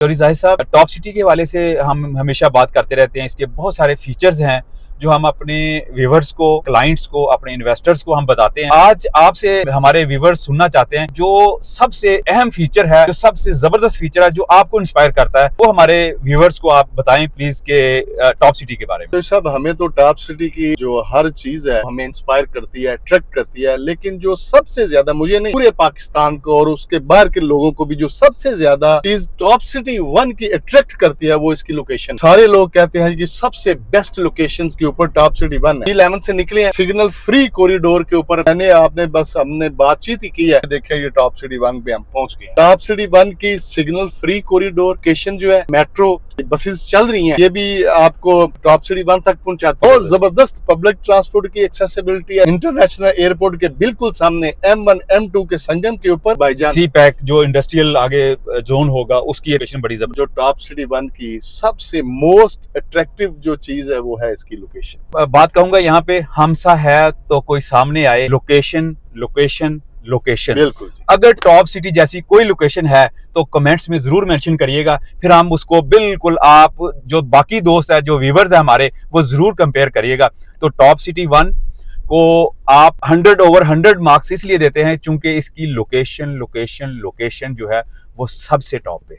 तो रिजाई साहब, top city के हवाले से हम हमेशा बात करते रहते हैं। इसके बहुत सारे फीचर्स हैं जो हम अपने व्यूवर्स को, क्लाइंट्स को, अपने इन्वेस्टर्स को हम बताते हैं। आज आपसे हमारे व्यूवर्स सुनना चाहते हैं जो सबसे अहम फीचर है, जो सबसे जबरदस्त फीचर है, जो आपको इंस्पायर करता है, वो हमारे व्यूवर्स को आप बताएं प्लीज के टॉप सिटी के बारे में। तो साहब, हमें तो टॉप सिटी की जो हर चीज है हमें इंस्पायर करती है, अट्रैक्ट करती है, लेकिन जो सबसे ज्यादा, मुझे नहीं पूरे पाकिस्तान को और उसके बाहर के लोगों को भी जो सबसे ज्यादा चीज टॉप सिटी 1 की अट्रैक्ट करती है वो इसकी लोकेशन। सारे लोग कहते हैं कि सबसे बेस्ट लोकेशन के ऊपर टॉप सिटी 1 है। 11 से निकले हैं, सिग्नल फ्री कॉरिडोर के ऊपर हमने बातचीत ही की है। देखे ये टॉप सिटी 1 पे हम पहुंच गए। टॉप सिटी 1 की सिग्नल फ्री कॉरिडोर लोकेशन जो है, मेट्रो बसेस चल रही हैं, ये भी आपको टॉप सिटी 1 तक पहुंचाती है। और जबरदस्त पब्लिक ट्रांसपोर्ट की एक्सेसिबिलिटी है। इंटरनेशनल एयरपोर्ट के बिल्कुल सामने M1 M2 के संगम के ऊपर भाईजान सी पैक जो इंडस्ट्रियल आगे जोन होगा उसकी लोकेशन बड़ी जबरदस्त। जो टॉप सिटी 1 की सबसे मोस्ट अट्रैक्टिव जो चीज है वो है इसकी लोकेशन। बात कहूंगा यहाँ पे, हमसा है तो कोई सामने आए, लोकेशन लोकेशन लोकेशन। बिल्कुल। अगर टॉप सिटी जैसी कोई लोकेशन है तो कमेंट्स में जरूर मेंशन करिएगा, फिर हम उसको बिल्कुल, आप जो बाकी दोस्त है, जो व्यूवर्स है हमारे, वो जरूर कंपेयर करिएगा। तो टॉप सिटी 1 को आप 100/100 मार्क्स इसलिए देते हैं क्योंकि इसकी लोकेशन लोकेशन लोकेशन जो है वो सबसे टॉप पे है।